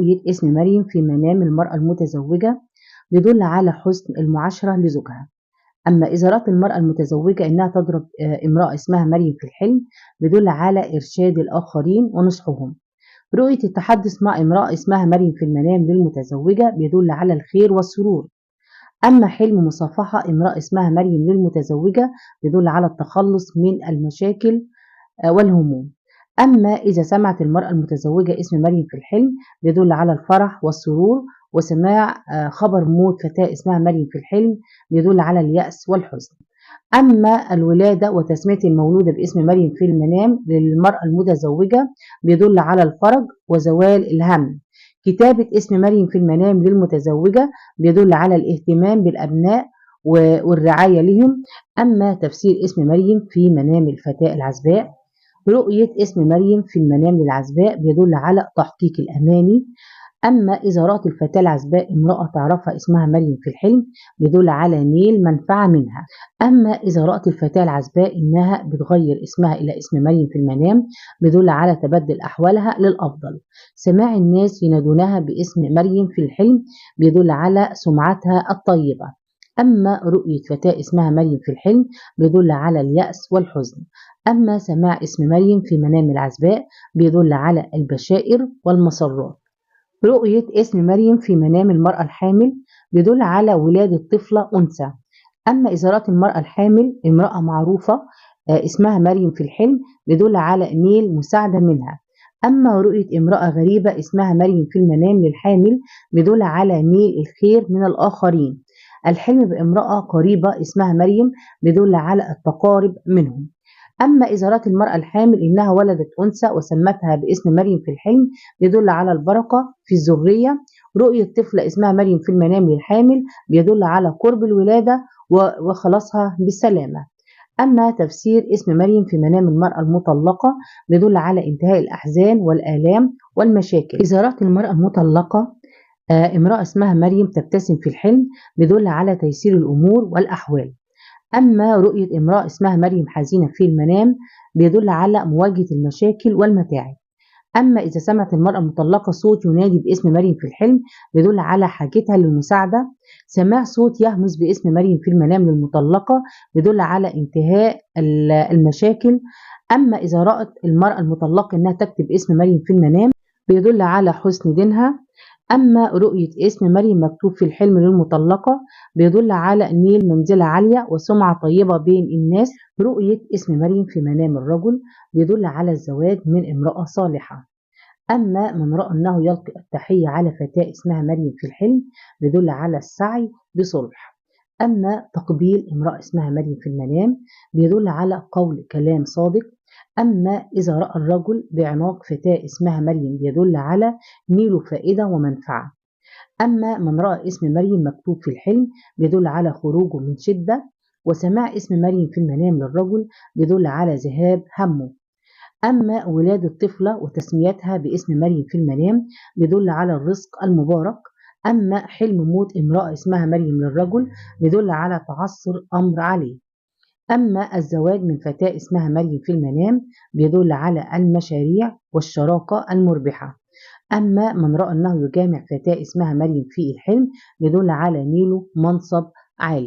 رؤية اسم مريم في منام المرأة المتزوجة بيدل على حسن المعاشرة لزوجها. أما إذا رأت المرأة المتزوجة إنها تضرب امرأة اسمها مريم في الحلم بيدل على إرشاد الآخرين ونصحهم. رؤية التحدث مع امرأة اسمها مريم في المنام للمتزوجة بيدل على الخير والسرور. أما حلم مصافحة امرأة اسمها مريم للمتزوجة بيدل على التخلص من المشاكل والهموم. أما إذا سمعت المرأة المتزوجة اسم مريم في الحلم بيدل على الفرح والسرور. وسماع خبر موت فتاة اسمها مريم في الحلم بيدل على اليأس والحزن. أما الولادة وتسمية المولودة باسم مريم في المنام للمرأة المتزوجة بيدل على الفرج وزوال الهم. كتابة اسم مريم في المنام للمتزوجة بيدل على الاهتمام بالأبناء والرعاية لهم. أما تفسير اسم مريم في منام الفتاة العزباء، رؤية اسم مريم في المنام للعزباء بيدل على تحقيق الأماني. أما إذا رأت الفتاة العزباء امرأة تعرفها اسمها مريم في الحلم بيدل على نيل منفعة منها. أما إذا رأت الفتاة العزباء إنها بتغير اسمها إلى اسم مريم في المنام بيدل على تبدل أحوالها للأفضل. سماع الناس ينادونها باسم مريم في الحلم بيدل على سمعتها الطيبة. أما رؤية فتاة اسمها مريم في الحلم بيدل على اليأس والحزن. أما سماع اسم مريم في منام العزباء بيدل على البشائر والمسرات. رؤية اسم مريم في منام المرأة الحامل بيدل على ولادة طفلة أنثى. أما إذا رأت المرأة الحامل امرأة معروفة اسمها مريم في الحلم بيدل على نيل مساعدة منها. أما رؤية امرأة غريبة اسمها مريم في المنام للحامل بيدل على نيل الخير من الآخرين. الحلم بامرأة قريبة اسمها مريم بيدل على التقارب منهم. أما إذا رأت المرأة الحامل إنها ولدت أنثى وسمتها باسم مريم في الحلم بيدل على البركة في الذرية. رؤية طفلة اسمها مريم في المنام للحامل بيدل على قرب الولادة وخلاصها بالسلامة. أما تفسير اسم مريم في منام المرأة المطلقة بيدل على انتهاء الأحزان والآلام والمشاكل. إذا رأت المرأة المطلقة امرأة اسمها مريم تبتسم في الحلم بيدل على تيسير الأمور والأحوال. أما رؤية امرأة اسمها مريم حزينة في المنام بيدل على مواجهة المشاكل والمتاعب. أما إذا سمعت المرأة المطلقة صوت ينادي باسم مريم في الحلم بيدل على حاجتها للمساعدة. سماع صوت يهمس باسم مريم في المنام للمطلقة بيدل على انتهاء المشاكل. أما إذا رأت المرأة المطلقة إنها تكتب اسم مريم في المنام بيدل على حسن دينها. أما رؤية اسم مريم مكتوب في الحلم للمطلقة بيدل على نيل منزلة عالية وسمعة طيبة بين الناس. رؤية اسم مريم في منام الرجل بيدل على الزواج من امرأة صالحة. أما من رأى أنه يلقي التحية على فتاة اسمها مريم في الحلم بيدل على السعي بصلح. أما تقبيل امرأة اسمها مريم في المنام بيدل على قول كلام صادق. أما إذا رأى الرجل بعناق فتاة اسمها مريم بيدل على نيل فائدة ومنفعة. أما من رأى اسم مريم مكتوب في الحلم بيدل على خروجه من شدة. وسماع اسم مريم في المنام للرجل بيدل على ذهاب همه. أما ولادة طفلة وتسميتها باسم مريم في المنام بيدل على الرزق المبارك. أما حلم موت امرأة اسمها مريم للرجل بيدل على تعثر أمر عليه. أما الزواج من فتاة اسمها مريم في المنام بيدل على المشاريع والشراكة المربحة. أما من رأى أنه يجامع فتاة اسمها مريم في الحلم بيدل على نيله منصب عالي.